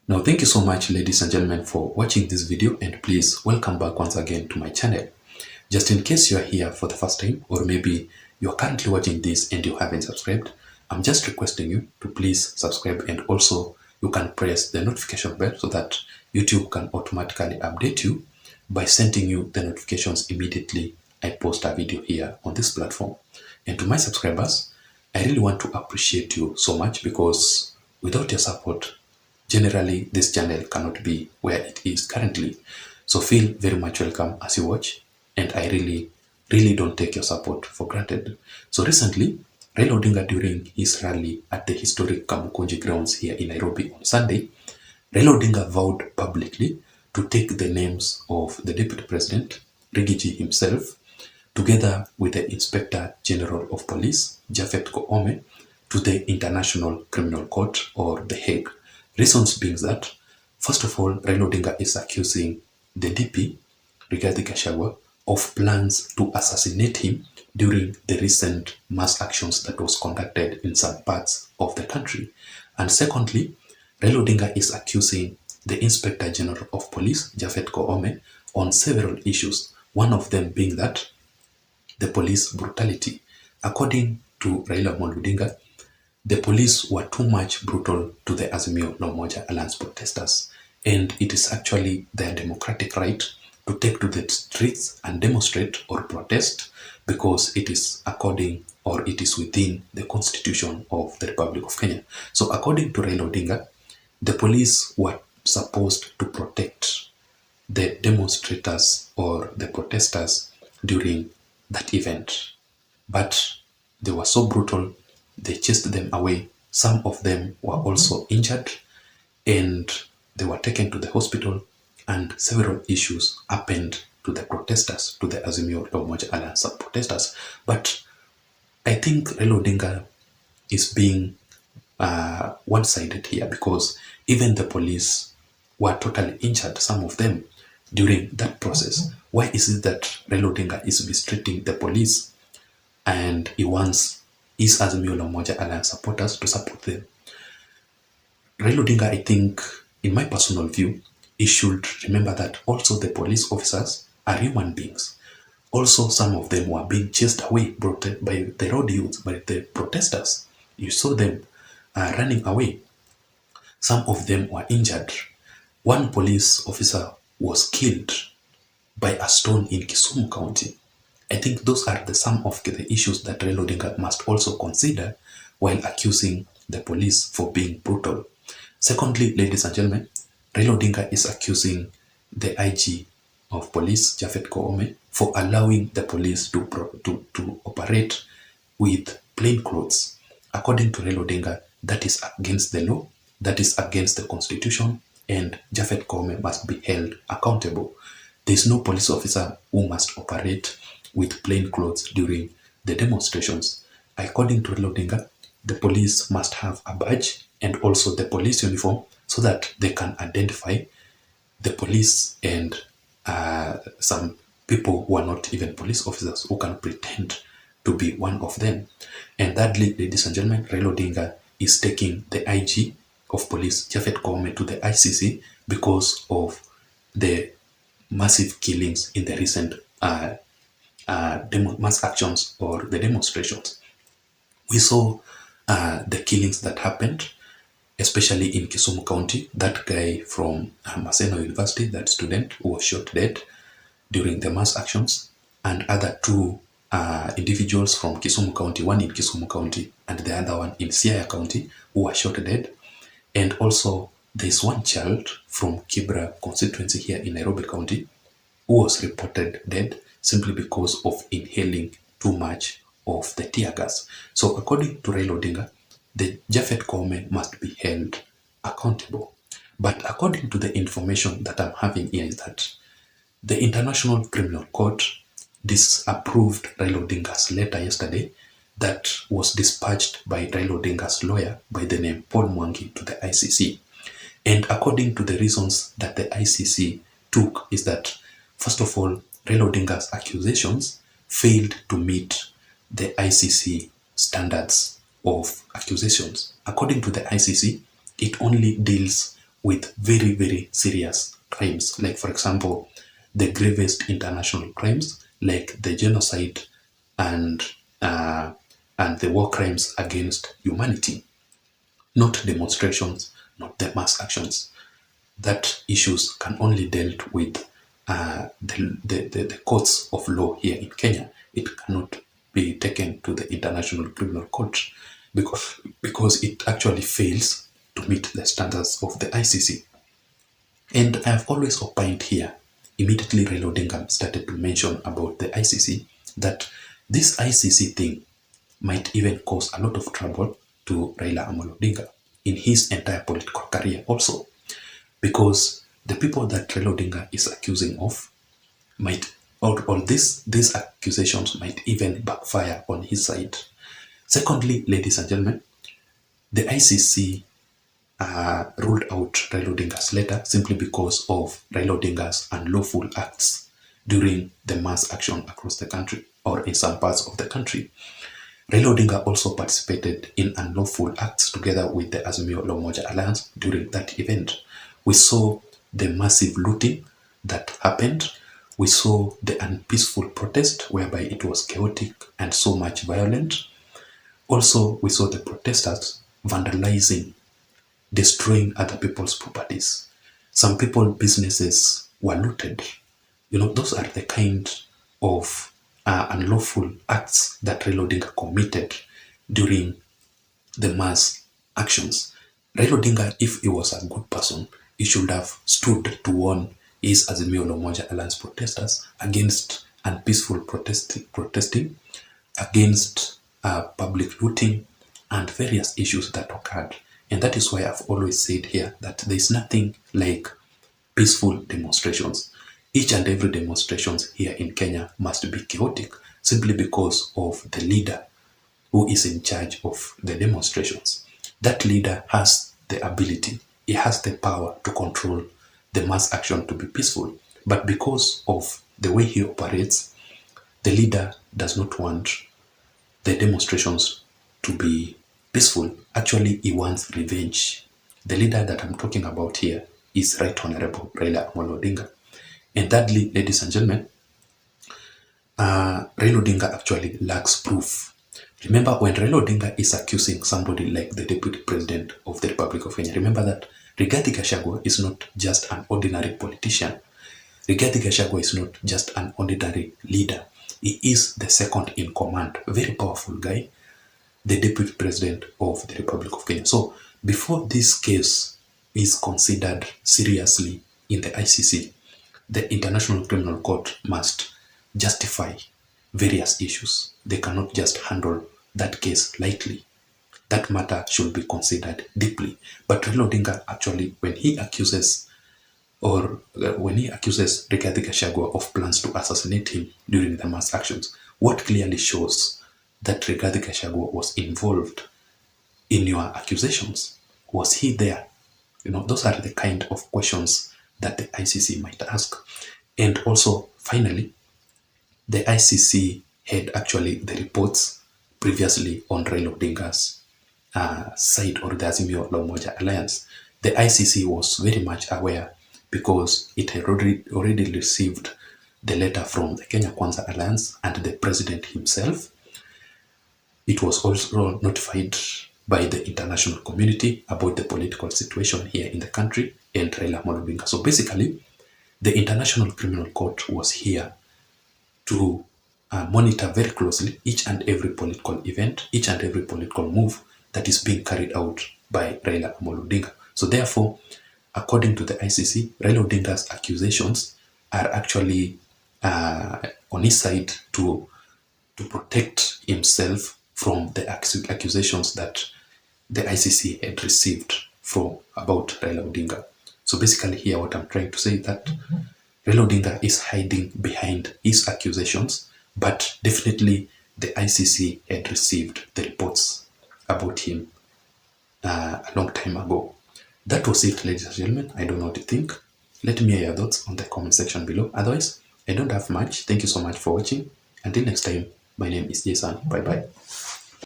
Now, thank you so much, ladies and gentlemen, for watching this video, and please welcome back once again to my channel. Just in case you are here for the first time, or maybe you are currently watching this and you haven't subscribed, I'm just requesting you to please subscribe, and also you can press the notification bell so that YouTube can automatically update you by sending you the notifications immediately I post a video here on this platform. And to my subscribers, I really want to appreciate you so much, because without your support, generally this channel cannot be where it is currently. So feel very much welcome as you watch, and I really don't take your support for granted. So recently, Raila Odinga, during his rally at the historic Kamukunji grounds here in Nairobi on Sunday, Raila Odinga vowed publicly to take the names of the Deputy President, Rigathi himself, together with the Inspector General of Police, Koome, to the International Criminal Court, or the Hague. Reasons being that, first of all, Raila Odinga is accusing the DP, Rigathi, of plans to assassinate him during the recent mass actions that was conducted in some parts of the country. And secondly, Raila Odinga is accusing the Inspector General of Police, Koome, on several issues, one of them being that the police brutality. According to Raila Odinga, the police were too much brutal to the Azimio la Umoja Alliance protesters, and it is actually their democratic right to take to the streets and demonstrate or protest, because it is according, or it is within, the Constitution of the Republic of Kenya. So according to Raila Odinga, the police were supposed to protect the demonstrators or the protesters during that event, but they were so brutal, they chased them away. Some of them were also injured, and they were taken to the hospital, and several issues happened to the protesters, to the Azimio la Umoja Alliance protesters. But I think Raila Odinga is being one-sided here, because even the police were totally injured, some of them, during that process. Why is it that Raila Odinga is mistreating the police, and he wants his Azimio la Umoja Alliance supporters to support them? Raila Odinga, I think, in my personal view, he should remember that also the police officers are human beings. Also, some of them were being chased away by the road youths, by the protesters. You saw them running away. Some of them were injured. One police officer was killed by a stone in Kisumu County. I think those are some of the issues that Raila Odinga must also consider while accusing the police for being brutal. Secondly, ladies and gentlemen, Raila Odinga is accusing the IG of police, Koome, for allowing the police to operate with plain clothes. According to Raila Odinga, that is against the law, that is against the Constitution, and Koome must be held accountable. There is no police officer who must operate with plain clothes during the demonstrations. According to Raila Odinga, the police must have a badge and also the police uniform, so that they can identify the police and some people who are not even police officers, who can pretend to be one of them. And thirdly, ladies and gentlemen, Raila Odinga is taking the IG of police, Koome, to the ICC because of the massive killings in the recent mass actions or the demonstrations. We saw the killings that happened, especially in Kisumu County. That guy from Maseno University, that student who was shot dead during the mass actions, and other two individuals from Kisumu County, one in Kisumu County and the other one in Siaya County, who were shot dead. And also there is one child from Kibra constituency here in Nairobi County who was reported dead simply because of inhaling too much of the tear gas. So according to Raila Odinga, the Koome must be held accountable. But according to the information that I'm having here is that the International Criminal Court disapproved Raila Odinga's letter yesterday that was dispatched by Raila Odinga's lawyer by the name Paul Mwangi to the ICC. And according to the reasons that the ICC took is that, first of all, Raila Odinga's accusations failed to meet the ICC standards of accusations. According to the ICC, it only deals with very, very serious crimes, like, for example, the gravest international crimes like the genocide and the war crimes against humanity, not demonstrations, not the mass actions. That issues can only dealt with the courts of law here in Kenya. It cannot be taken to the International Criminal Court because it actually fails to meet the standards of the ICC. And I have always opined here, immediately Raila Odinga started to mention about the ICC, that this ICC thing might even cause a lot of trouble to Raila Amolo Odinga in his entire political career also. Because the people that Raila Odinga is accusing of might, or these accusations might even backfire on his side. Secondly, ladies and gentlemen, the ICC ruled out Raila Odinga's letter simply because of Raila Odinga's unlawful acts during the mass action across the country or in some parts of the country. Raila Odinga also participated in unlawful acts together with the Azimio La Umoja Alliance during that event. We saw the massive looting that happened. We saw the unpeaceful protest whereby it was chaotic and so much violent. Also, we saw the protesters vandalizing, destroying other people's properties. Some people's businesses were looted. You know, those are the kind of unlawful acts that Raila Odinga committed during the mass actions. Raila Odinga, if he was a good person, he should have stood to warn his Azimio La Umoja Alliance protesters against unpeaceful protesting, against public looting, and various issues that occurred. And that is why I've always said here that there is nothing like peaceful demonstrations. Each and every demonstrations here in Kenya must be chaotic simply because of the leader who is in charge of the demonstrations. That leader has the ability, he has the power to control the mass action to be peaceful. But because of the way he operates, the leader does not want the demonstrations to be peaceful. Actually, he wants revenge. The leader that I'm talking about here is Right Honorable Raila Amolo Odinga. And thirdly, ladies and gentlemen, Raila Odinga actually lacks proof. Remember, when Raila Odinga is accusing somebody like the Deputy President of the Republic of Kenya, remember that Rigathi Gachagua is not just an ordinary politician. Rigathi Gachagua is not just an ordinary leader. He is the second in command, a very powerful guy, the Deputy President of the Republic of Kenya. So before this case is considered seriously in the ICC, the International Criminal Court must justify various issues. They cannot just handle that case lightly. That matter should be considered deeply. But Raila Odinga actually, when he accuses Rigathi Gachagua of plans to assassinate him during the mass actions, what clearly shows that Rigathi Gachagua was involved in your accusations? Was he there? You know, those are the kind of questions that the ICC might ask. And also, finally, the ICC had actually the reports previously on Raila Odinga's side, or the Azimio La Umoja Alliance. The ICC was very much aware because it had already received the letter from the Kenya Kwanza Alliance and the president himself. It was also notified by the international community about the political situation here in the country and Raila Amolo Odinga. So basically, the International Criminal Court was here to monitor very closely each and every political event, each and every political move that is being carried out by Raila Amolo Odinga. So therefore, according to the ICC, Raila Odinga's accusations are actually on his side to protect himself from the accusations that the ICC had received from about Raila Odinga. So basically here what I'm trying to say is that Raila Odinga is hiding behind his accusations, but definitely the ICC had received the reports about him a long time ago. That was it, ladies and gentlemen. I don't know what you think. Let me hear your thoughts on the comment section below. Otherwise, I don't have much. Thank you so much for watching. Until next time, my name is Json. Bye bye.